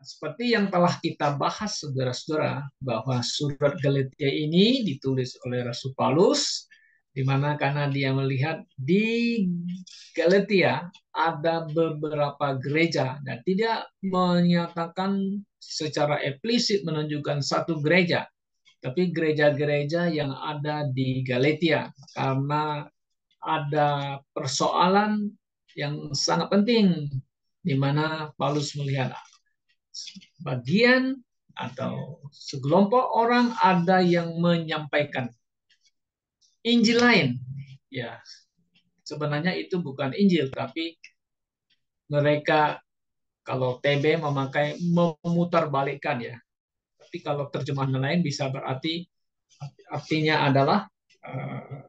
seperti yang telah kita bahas, saudara-saudara, bahwa surat Galatia ini ditulis oleh Rasul Paulus, di mana karena dia melihat di Galatia ada beberapa gereja, dan tidak menyatakan secara eksplisit menunjukkan satu gereja, tapi gereja-gereja yang ada di Galatia, karena ada persoalan yang sangat penting, di mana Paulus melihat bagian atau segelompok orang ada yang menyampaikan Injil lain. Ya, sebenarnya itu bukan Injil, tapi mereka kalau TB memakai memutarbalikkan ya. Tapi kalau terjemahan lain bisa berarti artinya adalah uh,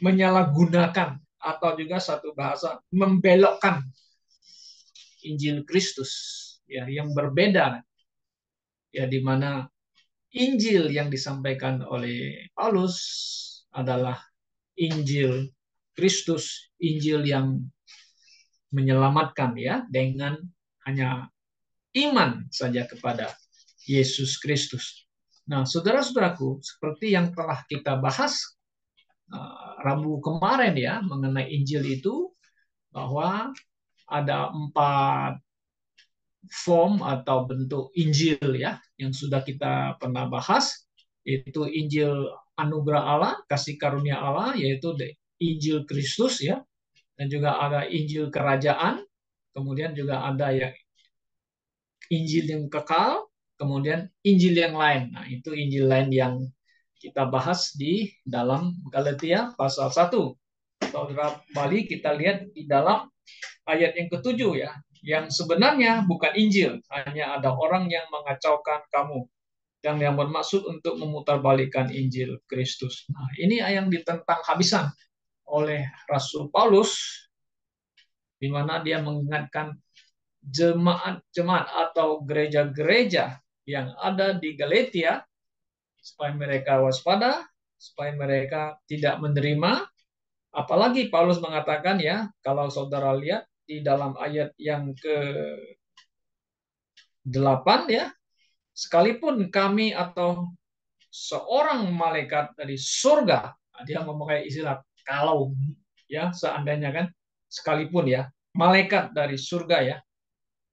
menyalahgunakan atau juga satu bahasa membelokkan Injil Kristus ya yang berbeda ya, di mana Injil yang disampaikan oleh Paulus adalah Injil Kristus, Injil yang menyelamatkan ya dengan hanya iman saja kepada Yesus Kristus. Nah, saudara-saudaraku, seperti yang telah kita bahas Rabu kemarin ya mengenai Injil itu, bahwa ada 4 form atau bentuk Injil ya yang sudah kita pernah bahas, yaitu Injil anugerah Allah, kasih karunia Allah, yaitu Injil Kristus ya, dan juga ada Injil kerajaan, kemudian juga ada yang Injil yang kekal, kemudian Injil yang lain. Nah, itu Injil lain yang kita bahas di dalam Galatia pasal 1. Saudara Bali, kita lihat di dalam ayat yang ke-7 ya, yang sebenarnya bukan Injil, hanya ada orang yang mengacaukan kamu dan yang bermaksud untuk memutarbalikkan Injil Kristus. Nah, ini yang ditentang habisan oleh Rasul Paulus, di mana dia mengingatkan jemaat-jemaat atau gereja-gereja yang ada di Galatia supaya mereka waspada, supaya mereka tidak menerima. Apalagi Paulus mengatakan ya, kalau saudara lihat di dalam ayat yang ke-8 ya, sekalipun kami atau seorang malaikat dari surga, dia memakai istilah kalau ya, seandainya kan, sekalipun ya, malaikat dari surga ya,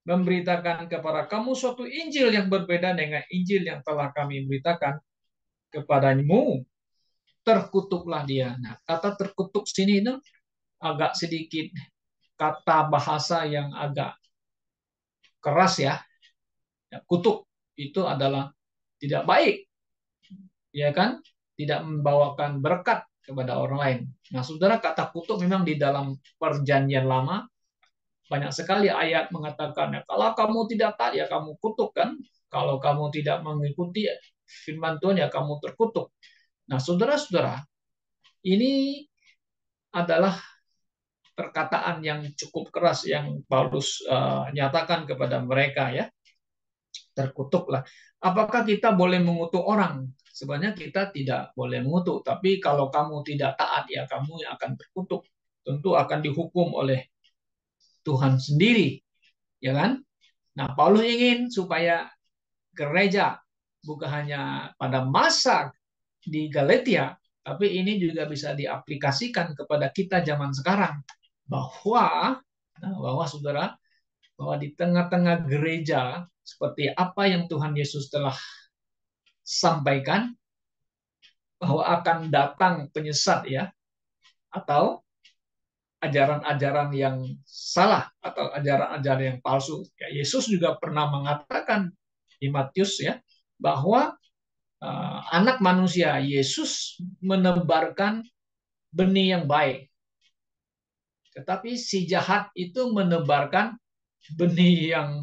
memberitakan kepada kamu suatu Injil yang berbeda dengan Injil yang telah kami beritakan kepadamu, terkutuklah dia. Nah, kata terkutuk sini itu agak sedikit kata bahasa yang agak keras ya. Kutuk itu adalah tidak baik, ya kan? Tidak membawakan berkat kepada orang lain. Nah, saudara, kata kutuk memang di dalam perjanjian lama banyak sekali ayat mengatakan, ya, kalau kamu tidak taat ya kamu kutuk kan. Kalau kamu tidak mengikuti firman Tuhan ya kamu terkutuk. Nah, saudara-saudara, ini adalah perkataan yang cukup keras yang Paulus nyatakan kepada mereka ya. Terkutuklah. Apakah kita boleh mengutuk orang? Sebenarnya kita tidak boleh mengutuk, tapi kalau kamu tidak taat ya kamu yang akan terkutuk. Tentu akan dihukum oleh Tuhan sendiri, ya kan? Nah, Paulus ingin supaya gereja bukan hanya pada masa di Galatia, tapi ini juga bisa diaplikasikan kepada kita zaman sekarang, bahwa saudara, bahwa di tengah-tengah gereja seperti apa yang Tuhan Yesus telah sampaikan, bahwa akan datang penyesat ya, atau ajaran-ajaran yang salah atau ajaran-ajaran yang palsu. Ya, Yesus juga pernah mengatakan di Matius ya, bahwa anak manusia Yesus menebarkan benih yang baik, tetapi si jahat itu menebarkan benih yang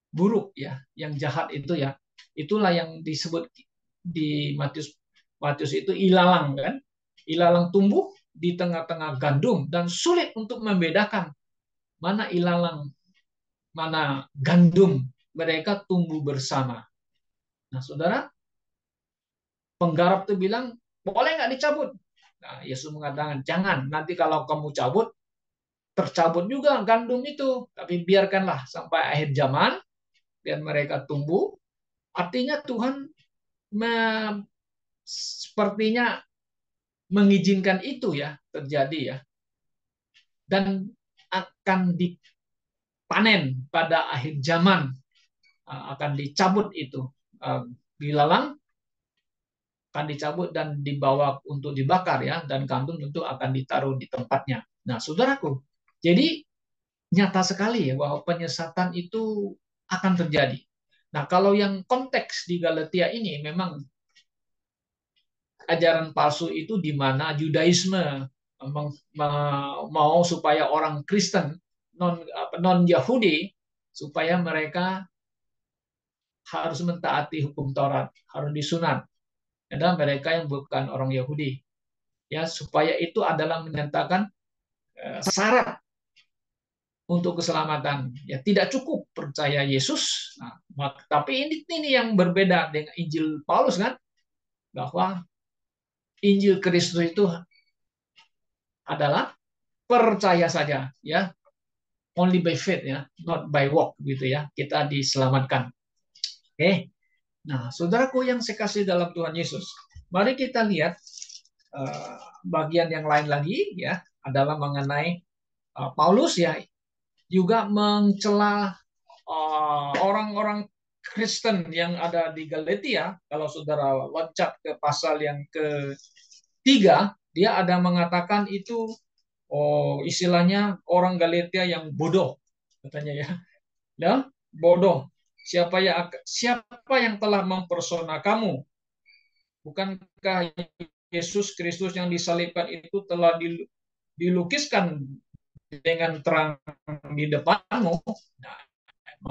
buruk ya, yang jahat itu ya. Itulah yang disebut di Matius itu ilalang kan. Ilalang tumbuh di tengah-tengah gandum dan sulit untuk membedakan mana ilalang, mana gandum. Mereka tumbuh bersama. Nah, saudara, penggarap itu bilang, boleh nggak dicabut? Nah, Yesus mengatakan, jangan. Nanti kalau kamu cabut, tercabut juga gandum itu, tapi biarkanlah sampai akhir zaman, biar mereka tumbuh. Artinya Tuhan sepertinya mengizinkan itu ya terjadi ya, dan akan dipanen pada akhir zaman, akan dicabut itu, dilalang, akan dicabut dan dibawa untuk dibakar ya, dan gandum tentu akan ditaruh di tempatnya. Nah, saudaraku, jadi nyata sekali ya bahwa penyesatan itu akan terjadi. Nah, kalau yang konteks di Galatia ini memang ajaran palsu itu di mana Judaisme mau supaya orang Kristen non Yahudi supaya mereka harus mentaati hukum Taurat, harus disunat. Adalah mereka yang bukan orang Yahudi, ya, supaya itu adalah menyatakan syarat untuk keselamatan. Ya, tidak cukup percaya Yesus. Nah, tapi ini yang berbeda dengan Injil Paulus kan, bahwa Injil Kristus itu adalah percaya saja, ya, only by faith ya, not by work gitu ya. Kita diselamatkan. Oke. Nah, saudaraku yang saya kasih dalam Tuhan Yesus, mari kita lihat bagian yang lain lagi ya, adalah mengenai Paulus ya juga mencela orang-orang Kristen yang ada di Galatia. Kalau saudara loncat ke pasal yang ketiga, dia ada mengatakan itu, istilahnya orang Galatia yang bodoh, katanya ya. Ya, bodoh. Siapa yang telah mempersona kamu? Bukankah Yesus Kristus yang disalibkan itu telah dilukiskan dengan terang di depanmu? Nah,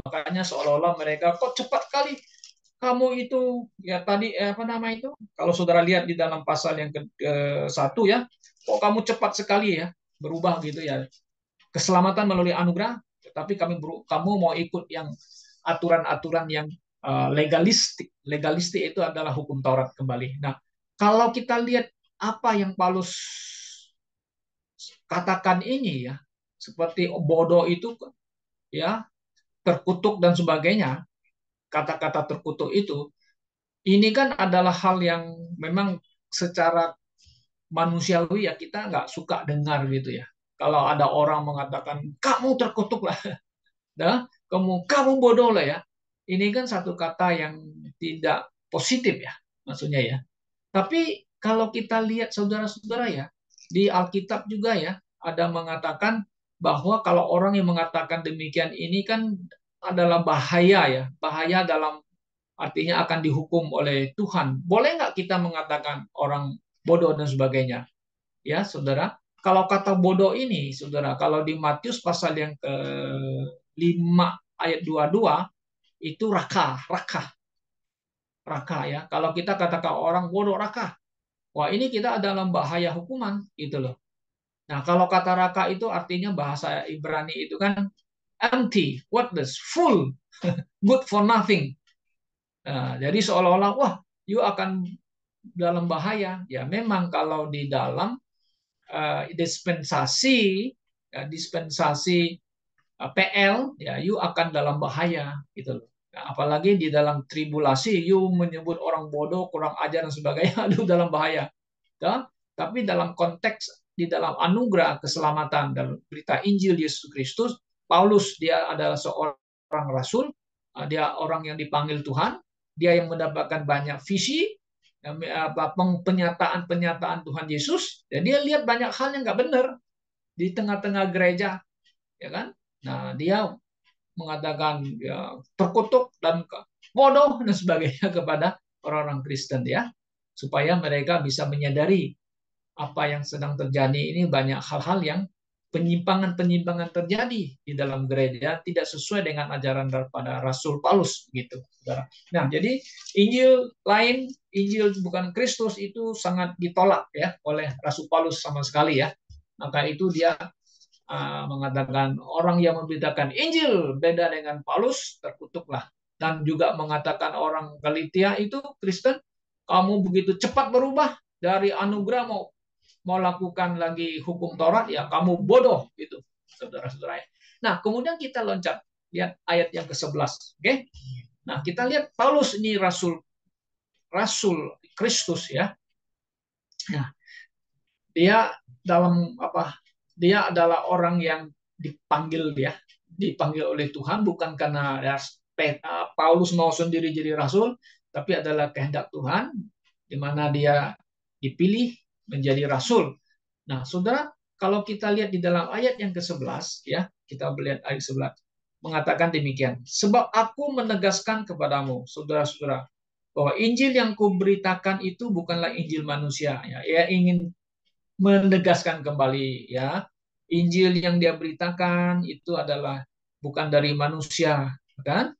makanya seolah-olah mereka kok cepat kali kamu itu ya tadi apa nama itu? Kalau saudara lihat di dalam pasal yang ke-1 ya, kok kamu cepat sekali ya berubah gitu ya. Keselamatan melalui anugerah, tapi kamu mau ikut yang aturan-aturan yang legalistik. Legalistik itu adalah hukum Taurat kembali. Nah, kalau kita lihat apa yang Paulus katakan ini ya, seperti bodoh itu ya, terkutuk dan sebagainya, kata-kata terkutuk itu, ini kan adalah hal yang memang secara manusiawi ya kita nggak suka dengar gitu ya. Kalau ada orang mengatakan kamu terkutuk lah, nah, kamu bodoh lah ya. Ini kan satu kata yang tidak positif ya, maksudnya ya. Tapi kalau kita lihat saudara-saudara ya, di Alkitab juga ya, ada mengatakan bahwa kalau orang yang mengatakan demikian ini kan adalah bahaya ya, bahaya dalam artinya akan dihukum oleh Tuhan. Boleh nggak kita mengatakan orang bodoh dan sebagainya? Ya, saudara. Kalau kata bodoh ini, saudara, kalau di Matius pasal yang ke-5 ayat 22, itu raka ya. Kalau kita katakan orang bodoh raka, wah ini kita dalam bahaya hukuman gitu loh. Nah, kalau kata raka itu artinya bahasa Ibrani itu kan empty, worthless, full, good for nothing. Nah, jadi seolah-olah wah, you akan dalam bahaya. Ya memang kalau di dalam dispensasi dispensasi PL ya you akan dalam bahaya gitu loh. Nah, apalagi di dalam tribulasi you menyebut orang bodoh, kurang ajar dan sebagainya, aduh dalam bahaya. Ya? Tapi dalam konteks di dalam anugerah keselamatan dan berita Injil Yesus Kristus, Paulus dia adalah seorang rasul, dia orang yang dipanggil Tuhan, dia yang mendapatkan banyak visi, penyataan-penyataan Tuhan Yesus, dan dia lihat banyak hal yang nggak benar di tengah-tengah gereja, ya kan? Nah, dia mengatakan ya, terkutuk dan bodoh dan sebagainya kepada orang-orang Kristen ya, supaya mereka bisa menyadari apa yang sedang terjadi ini banyak hal-hal yang penyimpangan-penyimpangan terjadi di dalam gereja tidak sesuai dengan ajaran daripada Rasul Paulus gitu, saudara. Nah, jadi Injil lain, Injil bukan Kristus itu sangat ditolak ya oleh Rasul Paulus sama sekali ya. Maka itu dia mengatakan orang yang memberitakan Injil beda dengan Paulus terkutuklah, dan juga mengatakan orang Galatia itu Kristen kamu begitu cepat berubah dari anugerah mau lakukan lagi hukum Taurat ya kamu bodoh gitu. saudara-saudara. Nah, kemudian kita loncat lihat ayat yang ke-11. Oke. Nah, kita lihat Paulus ini rasul Kristus ya. Nah, dia dalam apa? Dia adalah orang yang dipanggil oleh Tuhan bukan karena Paulus mau sendiri jadi rasul, tapi adalah kehendak Tuhan di mana dia dipilih menjadi rasul. Nah, saudara, kalau kita lihat di dalam ayat yang ke-11 ya, kita lihat ayat 11 mengatakan demikian. Sebab aku menegaskan kepadamu, saudara-saudara, bahwa Injil yang kuberitakan itu bukanlah Injil manusia. Ya, ia ingin menegaskan kembali ya, Injil yang dia beritakan itu adalah bukan dari manusia, kan?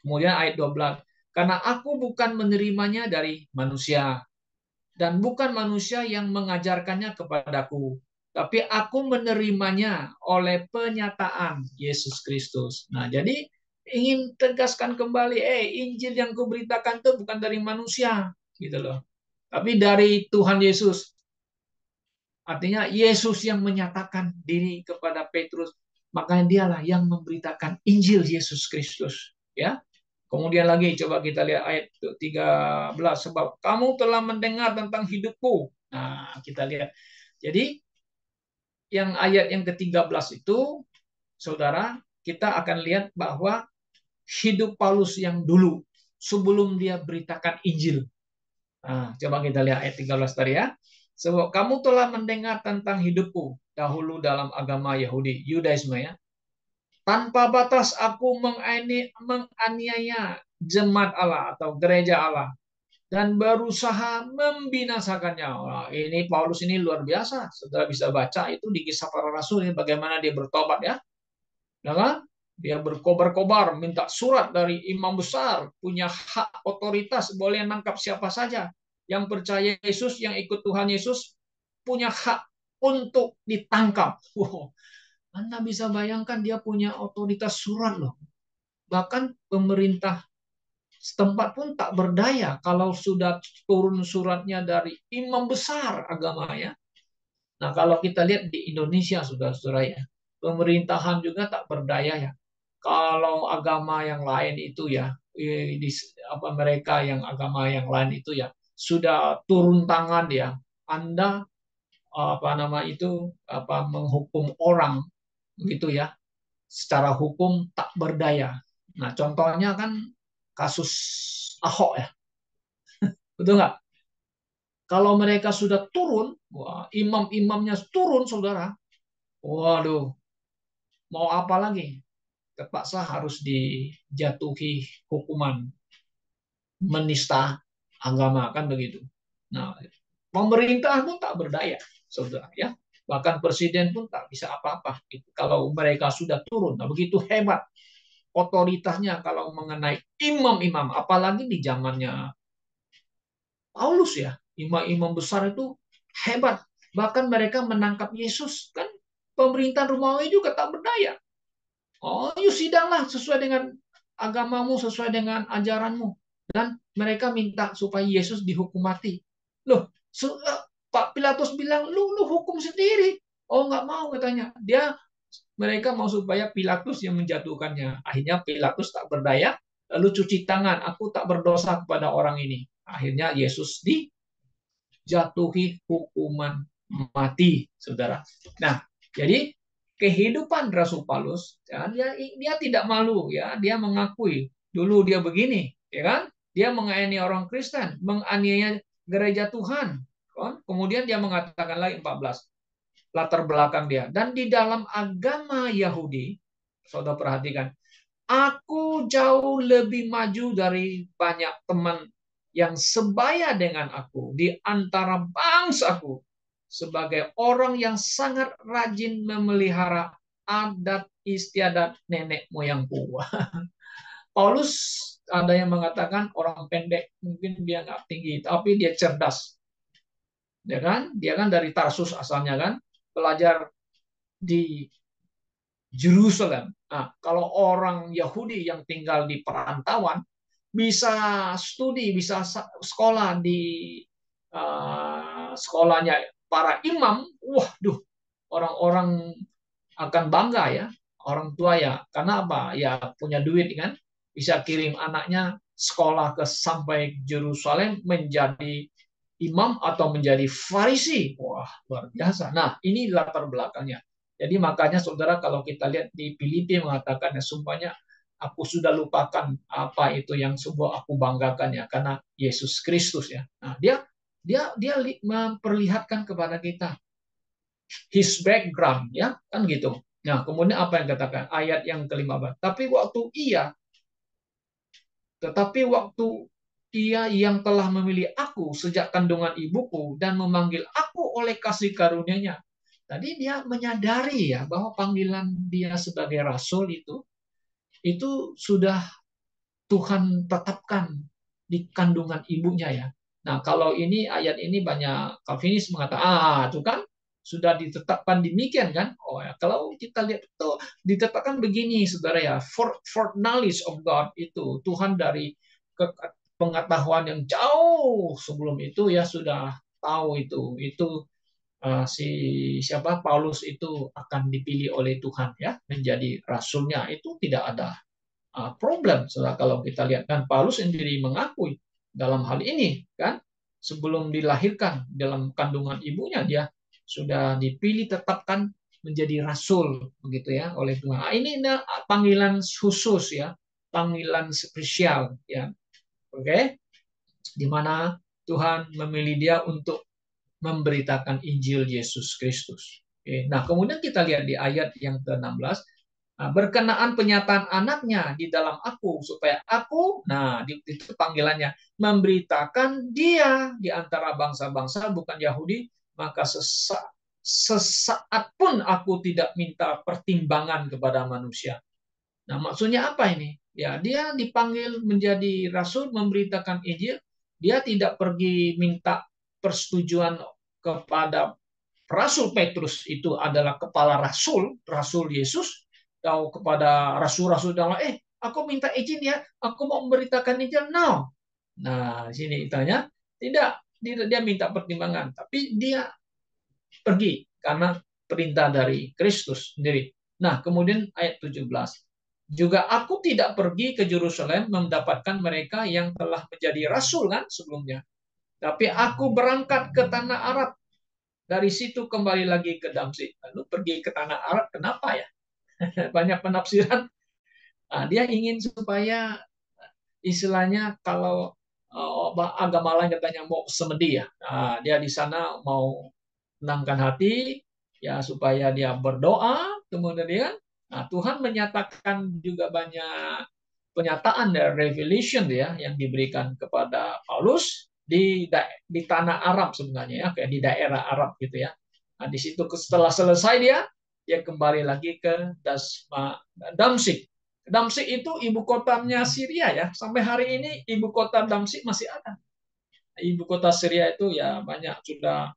Kemudian ayat 12, karena aku bukan menerimanya dari manusia dan bukan manusia yang mengajarkannya kepadaku, tapi aku menerimanya oleh penyataan Yesus Kristus. Nah, jadi ingin tegaskan kembali, Injil yang kuberitakan itu bukan dari manusia, gitu loh. Tapi dari Tuhan Yesus. Artinya Yesus yang menyatakan diri kepada Petrus, makanya dialah yang memberitakan Injil Yesus Kristus, ya. Kemudian lagi coba kita lihat ayat 13, sebab kamu telah mendengar tentang hidupku. Nah, kita lihat. Jadi yang ayat yang ke-13 itu, saudara, kita akan lihat bahwa hidup Paulus yang dulu sebelum dia beritakan Injil. Nah, coba kita lihat ayat 13 tadi ya. Sebab kamu telah mendengar tentang hidupku dahulu dalam agama Yahudi, Yudaisme ya. Tanpa batas aku menganiaya jemaat Allah atau gereja Allah dan berusaha membinasakannya. Nah, ini Paulus ini luar biasa. Saudara bisa baca itu di Kisah Para Rasul ini bagaimana dia bertobat ya. Ya kan? Dia berkobar-kobar minta surat dari imam besar, punya hak otoritas, boleh nangkap siapa saja. Yang percaya Yesus, yang ikut Tuhan Yesus, punya hak untuk ditangkap. Wow. Anda bisa bayangkan dia punya otoritas surat loh. Bahkan pemerintah setempat pun tak berdaya kalau sudah turun suratnya dari imam besar agamanya. Nah, kalau kita lihat di Indonesia, saudara-saudara ya, pemerintahan juga tak berdaya ya. Kalau agama yang lain itu ya, mereka yang agama yang lain itu ya sudah turun tangan ya. Anda menghukum orang begitu ya, secara hukum tak berdaya. Nah, contohnya kan kasus Ahok ya, betul nggak? Kalau mereka sudah turun, wah, imam-imamnya turun, saudara. Waduh, mau apa lagi? Terpaksa harus dijatuhi hukuman menista agama, kan begitu. Nah, pemerintah pun tak berdaya, saudara ya. Bahkan presiden pun tak bisa apa-apa. Kalau mereka sudah turun, nah begitu hebat otoritasnya kalau mengenai imam-imam, apalagi di zamannya Paulus ya, imam-imam besar itu hebat. Bahkan mereka menangkap Yesus, kan pemerintahan Romawi juga tak berdaya. Oh, yuk sidanglah sesuai dengan agamamu, sesuai dengan ajaranmu. Dan mereka minta supaya Yesus dihukum mati. Loh, Pak Pilatus bilang, lu hukum sendiri. Oh, nggak mau katanya. Mereka mau supaya Pilatus yang menjatuhkannya. Akhirnya Pilatus tak berdaya, lalu cuci tangan. Aku tak berdosa kepada orang ini. Akhirnya Yesus dijatuhi hukuman mati, saudara. Nah, jadi kehidupan Rasul Paulus, ya, dia tidak malu, ya, dia mengakui dulu dia begini, ya kan? Dia menganiaya orang Kristen, menganiaya gereja Tuhan. Kan? Kemudian dia mengatakan lagi 14 latar belakang dia. Dan di dalam agama Yahudi, saudara perhatikan, aku jauh lebih maju dari banyak teman yang sebaya dengan aku di antara bangsaku sebagai orang yang sangat rajin memelihara adat istiadat nenek moyangku. Paulus ada yang mengatakan orang pendek, mungkin dia nggak tinggi, tapi dia cerdas. Dia kan dari Tarsus asalnya kan, belajar di Jerusalem. Nah, kalau orang Yahudi yang tinggal di perantauan bisa studi, bisa sekolah di sekolahnya para imam, waduh, orang-orang akan bangga ya, orang tua ya. Karena apa? Ya punya duit kan, bisa kirim anaknya sekolah ke sampai Yerusalem menjadi imam atau menjadi farisi. Wah, luar biasa. Nah, ini latar belakangnya. Jadi makanya saudara kalau kita lihat di Filipi mengatakan ya sumpahnya aku sudah lupakan apa itu yang sebuah aku banggakan ya karena Yesus Kristus ya. Nah, dia memperlihatkan kepada kita his background ya, kan gitu. Nah, kemudian apa yang katakan ayat yang ke-15. Tetapi waktu ia yang telah memilih aku sejak kandungan ibuku dan memanggil aku oleh kasih karunia-Nya. Tadi dia menyadari ya bahwa panggilan dia sebagai rasul itu sudah Tuhan tetapkan di kandungan ibunya ya. Nah, kalau ini ayat ini banyak Calvinis mengatakan, itu kan sudah ditetapkan demikian kan? Oh ya, kalau kita lihat itu ditetapkan begini, saudara ya, for knowledge of God itu Tuhan dari pengetahuan yang jauh sebelum itu ya sudah tahu itu si siapa Paulus itu akan dipilih oleh Tuhan ya menjadi rasulnya itu tidak ada problem. Setelah kalau kita lihat kan Paulus sendiri mengakui dalam hal ini kan sebelum dilahirkan dalam kandungan ibunya dia sudah dipilih tetapkan menjadi rasul begitu ya oleh Tuhan. Ini panggilan khusus ya, panggilan spesial ya. Oke, di mana Tuhan memilih dia untuk memberitakan Injil Yesus Kristus. Oke. Nah, kemudian kita lihat di ayat yang ke-16, berkenaan penyataan anaknya di dalam aku, supaya aku, nah itu panggilannya, memberitakan dia di antara bangsa-bangsa, bukan Yahudi, maka sesaat pun aku tidak minta pertimbangan kepada manusia. Nah, maksudnya apa ini? Ya, dia dipanggil menjadi rasul, memberitakan Injil. Dia tidak pergi minta persetujuan kepada Rasul Petrus itu adalah kepala rasul, Rasul Yesus, atau kepada rasul-rasul yang lain, aku minta izin ya, aku mau memberitakan Injil. No. Nah, di sini ditanya, tidak, dia minta pertimbangan, tapi dia pergi karena perintah dari Kristus sendiri. Nah, kemudian ayat 17. Juga aku tidak pergi ke Yerusalem mendapatkan mereka yang telah menjadi rasul kan sebelumnya. Tapi aku berangkat ke tanah Arab. Dari situ kembali lagi ke Damsik. Lalu pergi ke tanah Arab, kenapa ya? Banyak penafsiran. Nah, dia ingin supaya istilahnya kalau agama lain katanya mau semedi ya. Nah, dia di sana mau menangkan hati ya supaya dia berdoa kemudian nah, Tuhan menyatakan juga banyak penyataan dari revelation ya yang diberikan kepada Paulus di tanah Arab sebenarnya ya kayak di daerah Arab gitu ya. Nah, di situ setelah selesai dia kembali lagi ke Damsik. Damsik itu ibu kotanya Syria ya. Sampai hari ini ibu kota Damsik masih ada. Ibu kota Syria itu ya banyak sudah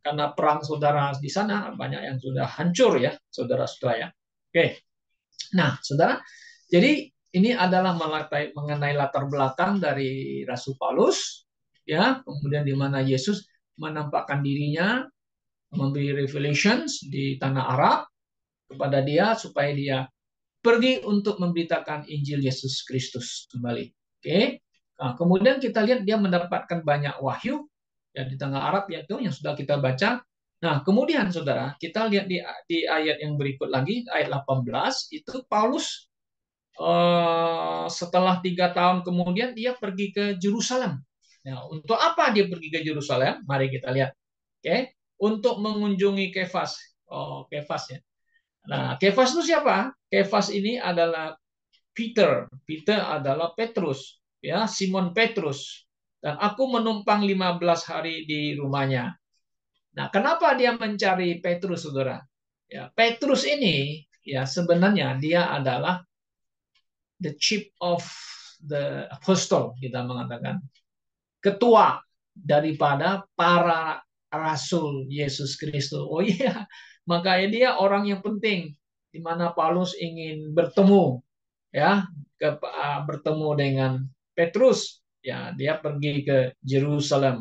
karena perang saudara di sana banyak yang sudah hancur ya, saudara-saudara ya. Oke. Nah, saudara, jadi ini adalah mengenai latar belakang dari Rasul Paulus ya, kemudian di mana Yesus menampakkan dirinya memberi revelations di tanah Arab kepada dia supaya dia pergi untuk memberitakan Injil Yesus Kristus kembali. Oke. Nah, kemudian kita lihat dia mendapatkan banyak wahyu ya di tengah Arab yaitu yang sudah kita baca. Nah, kemudian saudara, kita lihat di ayat yang berikut lagi, ayat 18, itu Paulus setelah 3 tahun kemudian dia pergi ke Yerusalem. Nah, untuk apa dia pergi ke Yerusalem? Mari kita lihat. Oke, untuk mengunjungi Kefas. Oh, Kefas ya. Nah, Kefas itu siapa? Kefas ini adalah Peter. Peter adalah Petrus, ya, Simon Petrus. Dan aku menumpang 15 hari di rumahnya. Nah, kenapa dia mencari Petrus, Saudara? Ya, Petrus ini ya sebenarnya dia adalah the chief of the apostle, kita mengatakan. Ketua daripada para rasul Yesus Kristus. Oh iya, makanya dia orang yang penting di mana Paulus ingin bertemu ya bertemu dengan Petrus ya dia pergi ke Yerusalem.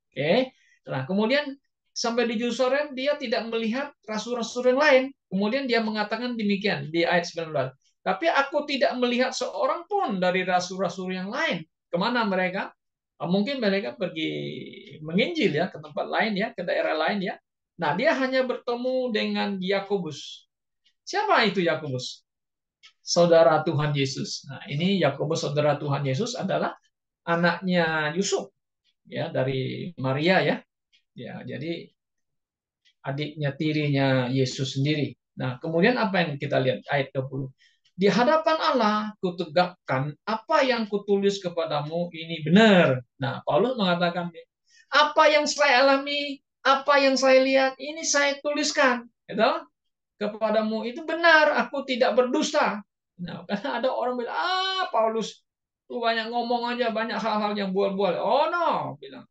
Oke. Nah, kemudian sampai di Yerusalem dia tidak melihat rasul-rasul yang lain. Kemudian dia mengatakan demikian di ayat 19. Tapi aku tidak melihat seorang pun dari rasul-rasul yang lain. Kemana mereka? Mungkin mereka pergi menginjil ya ke tempat lain ya, ke daerah lain ya. Nah, dia hanya bertemu dengan Yakobus. Siapa itu Yakobus? Saudara Tuhan Yesus. Nah, ini Yakobus saudara Tuhan Yesus adalah anaknya Yusuf ya dari Maria ya. Ya, jadi adiknya tirinya Yesus sendiri. Nah, kemudian apa yang kita lihat ayat 20? Di hadapan Allah kutegakkan apa yang kutulis kepadamu ini benar. Nah, Paulus mengatakan, apa yang saya alami, apa yang saya lihat, ini saya tuliskan. Gitu? Kepadamu itu benar, aku tidak berdusta. Nah, karena ada orang bilang, Paulus, lu banyak ngomong aja, banyak hal-hal yang bual-bual. Oh no, bilang.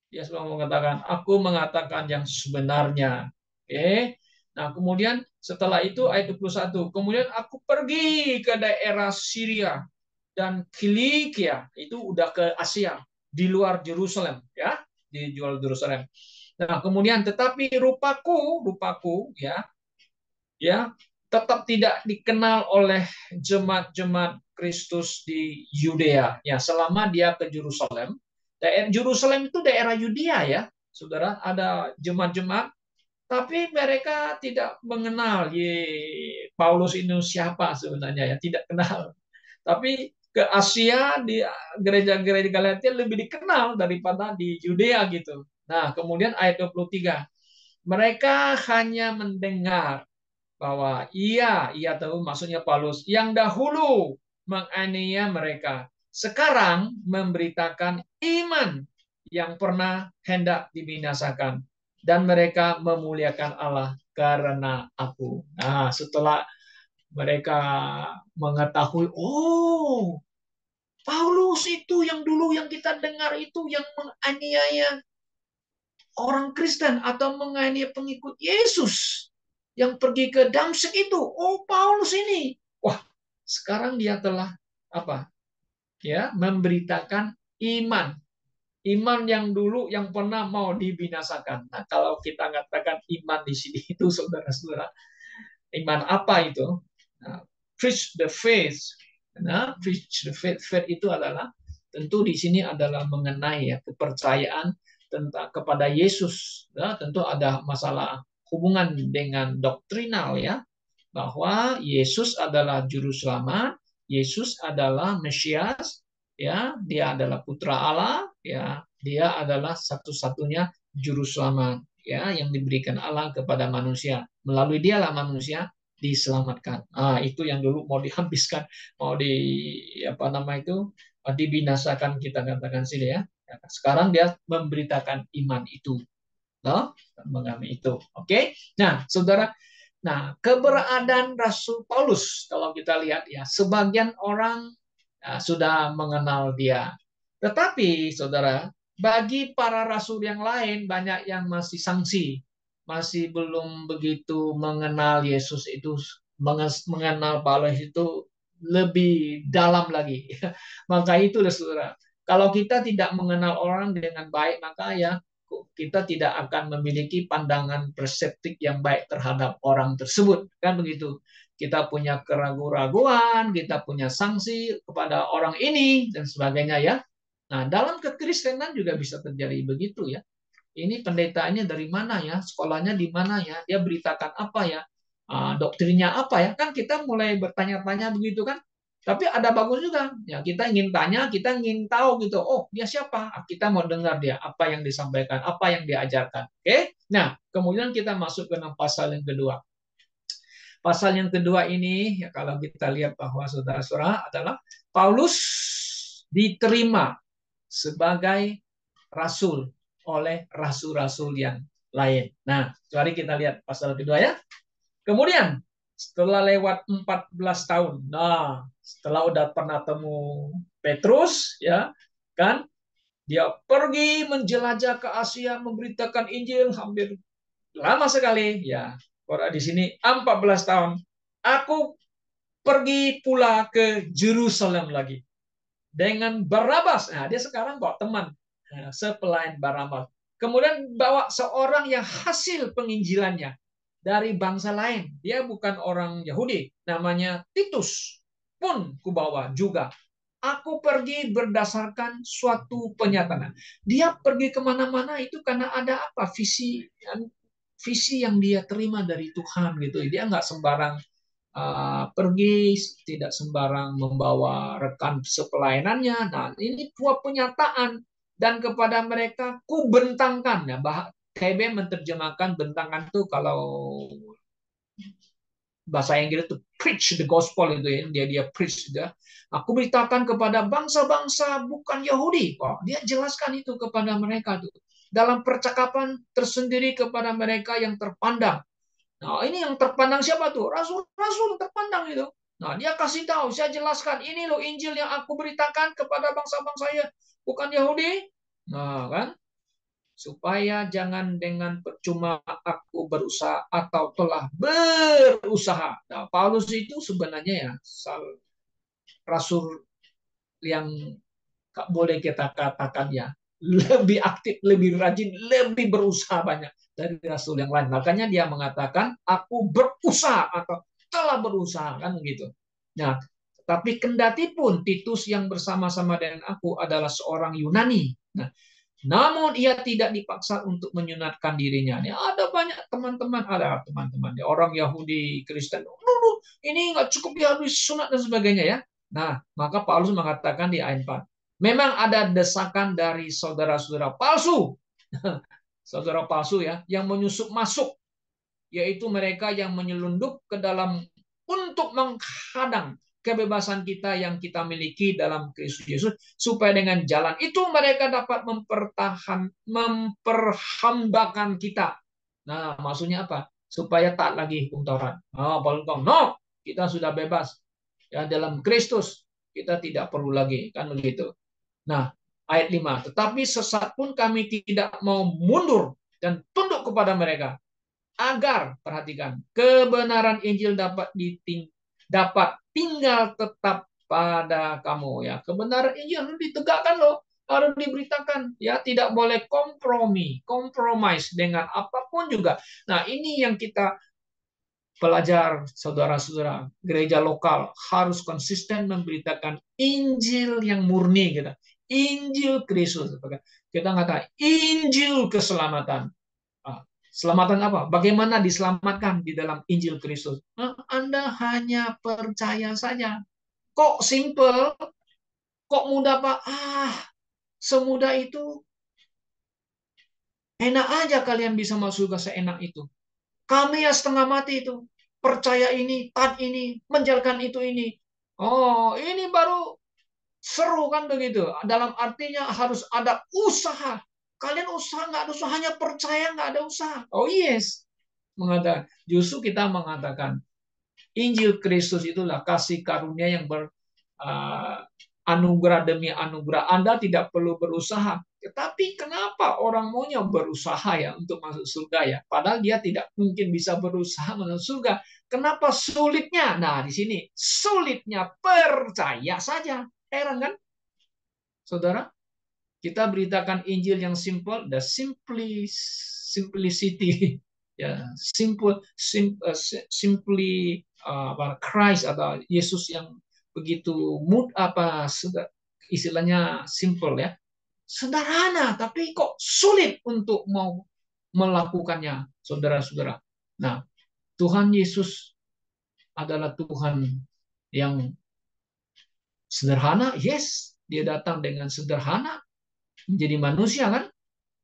Dia selalu mengatakan, aku mengatakan yang sebenarnya. Oke. Nah, kemudian setelah itu ayat 21, kemudian aku pergi ke daerah Syria dan Kilikia, itu udah ke Asia, di luar Yerusalem, ya, di luar Yerusalem. Nah, kemudian tetapi rupaku ya tetap tidak dikenal oleh jemaat-jemaat Kristus di Yudea. Ya, selama dia ke Yerusalem, daerah Yerusalem itu daerah Yudea ya, saudara. Ada jemaat-jemaat, tapi mereka tidak mengenal Paulus ini siapa sebenarnya ya, tidak kenal. Tapi ke Asia di gereja-gereja Galatia lebih dikenal daripada di Yudea gitu. Nah, kemudian ayat 23. Mereka hanya mendengar bahwa ia tahu maksudnya Paulus yang dahulu menganiaya mereka sekarang memberitakan iman yang pernah hendak dibinasakan dan mereka memuliakan Allah karena aku. Nah, setelah mereka mengetahui, oh, Paulus itu yang dulu yang kita dengar itu yang menganiaya orang Kristen atau menganiaya pengikut Yesus yang pergi ke Damsyik itu. Oh, Paulus ini. Wah, sekarang dia telah apa? Ya, memberitakan iman. Iman yang dulu yang pernah mau dibinasakan. Nah, kalau kita katakan iman di sini itu saudara-saudara, iman apa itu? Nah, preach the faith. Nah, preach the faith. Faith itu adalah tentu di sini adalah mengenai ya kepercayaan tentang kepada Yesus. Ya, tentu ada masalah hubungan dengan doktrinal ya, bahwa Yesus adalah juru selamat, Yesus adalah Mesias, ya, dia adalah putra Allah, ya, dia adalah satu-satunya juru selamat, ya, yang diberikan Allah kepada manusia. Melalui dialah manusia diselamatkan. Itu yang dulu mau dihabiskan, mau di apa nama itu dibinasakan kita katakan sini ya. Sekarang dia memberitakan iman itu, loh, mengalami itu. Oke. Nah, saudara, nah, keberadaan Rasul Paulus, kalau kita lihat ya, sebagian orang sudah mengenal dia. Tetapi, saudara, bagi para rasul yang lain, banyak yang masih sangsi, masih belum begitu mengenal Yesus itu, mengenal Paulus itu lebih dalam lagi. Maka itu, saudara, kalau kita tidak mengenal orang dengan baik, maka ya kita tidak akan memiliki pandangan perseptik yang baik terhadap orang tersebut, kan begitu. Kita punya keraguan-raguan, kita punya sanksi kepada orang ini dan sebagainya ya. Nah, dalam kekristenan juga bisa terjadi begitu ya. Ini pendetanya dari mana ya? Sekolahnya di mana ya? Dia beritakan apa ya? Doktrinnya apa ya? Kan kita mulai bertanya-tanya begitu kan? Tapi ada bagus juga. Ya, kita ingin tanya, kita ingin tahu gitu. Oh, dia siapa? Kita mau dengar dia apa yang disampaikan, apa yang diajarkan. Oke? Nah, kemudian kita masuk ke pasal yang kedua. Pasal yang kedua ini, ya kalau kita lihat bahwa saudara-saudara adalah Paulus diterima sebagai rasul oleh rasul-rasul yang lain. Nah, mari kita lihat pasal kedua ya. Kemudian setelah lewat 14 tahun, nah setelah udah pernah temu Petrus, ya kan, dia pergi menjelajah ke Asia, memberitakan Injil hampir lama sekali, ya. Kalau di sini 14 tahun, aku pergi pula ke Yerusalem lagi dengan Barnabas. Nah, dia sekarang bawa teman, sepelayan Barnabas. Kemudian bawa seorang yang hasil penginjilannya dari bangsa lain. Dia bukan orang Yahudi, namanya Titus. Pun kubawa juga. Aku pergi berdasarkan suatu penyataan. Dia pergi kemana-mana itu karena ada apa? Visi yang dia terima dari Tuhan gitu. Dia nggak sembarang pergi, tidak sembarang membawa rekan sepelayanannya. Nah, ini buah penyataan dan kepada mereka ku bentangkan ya. KB menerjemahkan bentangkan itu kalau bahasa Inggris itu preach the gospel itu ya, dia preach gitu ya. Aku beritakan kepada bangsa-bangsa bukan Yahudi kok. Dia jelaskan itu kepada mereka tuh. Dalam percakapan tersendiri kepada mereka yang terpandang. Nah, ini yang terpandang siapa tuh? Rasul-rasul terpandang itu. Nah, dia kasih tahu, saya jelaskan, ini loh Injil yang aku beritakan kepada bangsa-bangsa ya, bukan Yahudi. Nah, kan? Supaya jangan dengan percuma aku berusaha atau telah berusaha. Nah, Paulus itu sebenarnya ya rasul yang boleh kita katakan ya lebih aktif, lebih rajin, lebih berusaha banyak dari rasul yang lain. Makanya dia mengatakan aku berusaha atau telah berusaha kan begitu. Nah, tapi kendati pun Titus yang bersama-sama dengan aku adalah seorang Yunani. Nah, namun ia tidak dipaksa untuk menyunatkan dirinya. Ini ada banyak teman-teman, ada teman-teman orang Yahudi, Kristen. Ini nggak cukup dia harus sunat dan sebagainya ya. Nah, maka Paulus mengatakan di ayat 4, memang ada desakan dari saudara-saudara palsu, saudara palsu ya, yang menyusup masuk, yaitu mereka yang menyelundup ke dalam untuk menghadang kebebasan kita yang kita miliki dalam Kristus Yesus, supaya dengan jalan itu mereka dapat memperhambakan kita. Nah, maksudnya apa? Supaya tak lagi hukum Taurat. No, kita sudah bebas ya dalam Kristus. Kita tidak perlu lagi kan begitu. Nah, ayat 5. Tetapi sesat pun kami tidak mau mundur dan tunduk kepada mereka, agar perhatikan kebenaran Injil dapat tinggal tetap pada kamu ya. Kebenaran Injil harus ditegakkan loh, harus diberitakan ya, tidak boleh kompromis dengan apapun juga. Nah, ini yang kita pelajar saudara-saudara gereja lokal harus konsisten memberitakan Injil yang murni gitu. Injil Kristus. Kita kata Injil keselamatan. Selamatan apa? Bagaimana diselamatkan di dalam Injil Kristus? Anda hanya percaya saja. Kok simple? Kok mudah, Pak? Semudah itu. Enak aja kalian bisa masuk surga seenak itu. Kami ya setengah mati itu. Percaya ini, taat ini, menjalankan itu ini. Oh, ini baru seru kan begitu. Dalam artinya harus ada usaha. Kalian usaha nggak ada usaha, hanya percaya nggak ada usaha. Oh yes, mengatakan. Justru kita mengatakan Injil Kristus itulah kasih karunia yang anugerah demi anugerah. Anda tidak perlu berusaha. Tetapi kenapa orang maunya berusaha ya untuk masuk surga ya? Padahal dia tidak mungkin bisa berusaha masuk surga. Kenapa sulitnya? Nah, di sini sulitnya percaya saja. Heran kan, saudara? Kita beritakan Injil yang simple, the simplicity, ya, simply Christ atau Yesus yang begitu istilahnya simple ya, sederhana, tapi kok sulit untuk mau melakukannya, saudara-saudara. Nah, Tuhan Yesus adalah Tuhan yang sederhana, yes, dia datang dengan sederhana, menjadi manusia kan,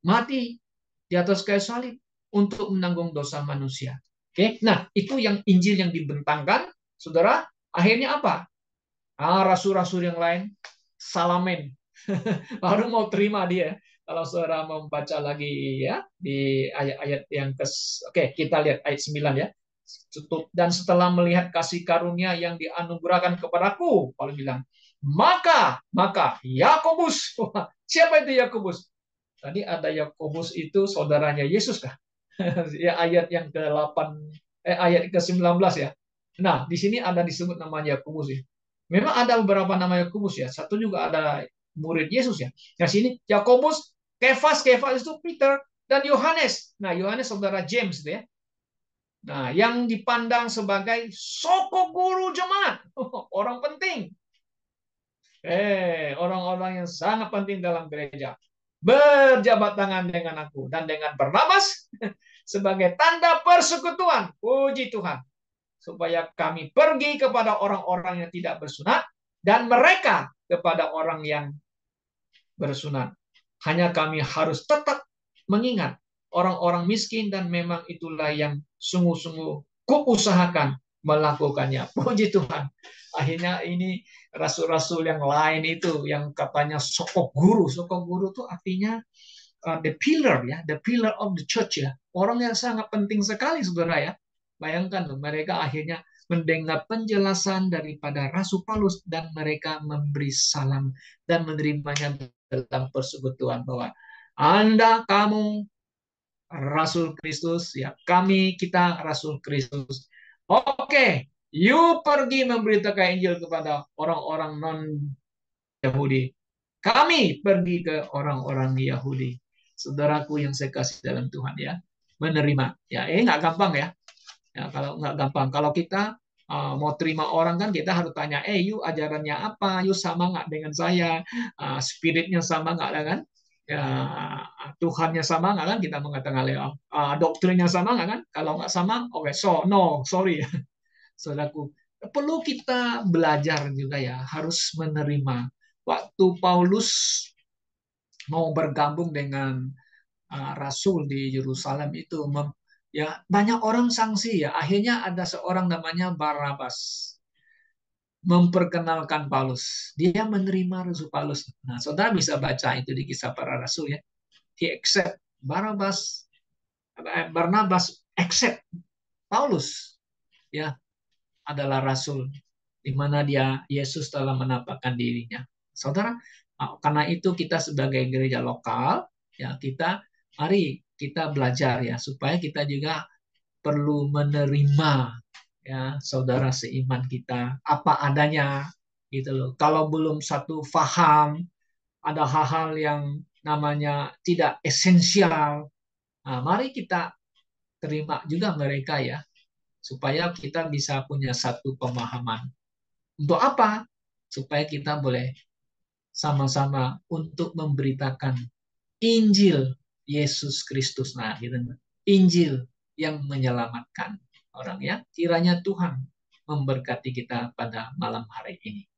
mati di atas kayu salib untuk menanggung dosa manusia. Oke, nah itu yang Injil yang dibentangkan, saudara. Akhirnya apa? Rasul-rasul yang lain salamen, baru mau terima dia. Kalau saudara membaca lagi ya di ayat-ayat yang oke, kita lihat ayat 9 ya. Dan setelah melihat kasih karunia yang dianugerahkan kepadaku, Paulus bilang, maka Yakobus, siapa itu Yakobus? Tadi ada Yakobus itu saudaranya Yesus kah? Ya ayat yang ke-8 ayat ke-19 ya. Nah, di sini ada disebut namanya Yakobus ya. Memang ada beberapa nama Yakobus ya. Satu juga ada murid Yesus ya. Nah, sini Yakobus Kefas itu Peter dan Yohanes. Nah, Yohanes saudara James itu ya. Nah, yang dipandang sebagai sokok guru jemaat, orang penting. Orang-orang yang sangat penting dalam gereja berjabat tangan dengan aku dan dengan Barnabas sebagai tanda persekutuan. Puji Tuhan. Supaya kami pergi kepada orang-orang yang tidak bersunat dan mereka kepada orang yang bersunat. Hanya kami harus tetap mengingat orang-orang miskin dan memang itulah yang sungguh-sungguh kuusahakan melakukannya. Puji Tuhan. Akhirnya ini rasul-rasul yang lain itu yang katanya sokok guru. Sokok guru itu artinya the pillar ya, the pillar of the church ya. Orang yang sangat penting sekali saudara ya. Bayangkan mereka akhirnya mendengar penjelasan daripada Rasul Paulus dan mereka memberi salam dan menerimanya dalam persekutuan bahwa Anda kamu Rasul Kristus ya, kami kita Rasul Kristus. Oke, you pergi memberitakan Injil kepada orang-orang non Yahudi. Kami pergi ke orang-orang Yahudi. Saudaraku yang saya kasih dalam Tuhan ya, menerima. Ya, nggak gampang ya. Ya, kalau nggak gampang. Kalau kita mau terima orang kan kita harus tanya, you ajarannya apa? You sama nggak dengan saya? Spiritnya sama nggak kan? Ya, Tuhannya sama nggak kan? Kita mengatakan, doktrinnya sama nggak kan? Kalau nggak sama, oke, so no, sorry. Saudaraku, perlu kita belajar juga ya, harus menerima. Waktu Paulus mau bergabung dengan Rasul di Yerusalem itu, ya banyak orang sanksi ya. Akhirnya ada seorang namanya Barnabas memperkenalkan Paulus. Dia menerima Rasul Paulus. Nah, saudara bisa baca itu di Kisah Para Rasul ya. He accept Barnabas accept Paulus ya adalah rasul di mana dia Yesus telah menampakkan dirinya. Saudara, karena itu kita sebagai gereja lokal ya mari kita belajar ya supaya kita juga perlu menerima ya saudara seiman kita apa adanya gitu loh. Kalau belum satu faham, ada hal-hal yang namanya tidak esensial. Nah, mari kita terima juga mereka ya supaya kita bisa punya satu pemahaman. Untuk apa? Supaya kita boleh sama-sama untuk memberitakan Injil Yesus Kristus. Nah, gitu. Injil yang menyelamatkan orang ya. Kiranya Tuhan memberkati kita pada malam hari ini.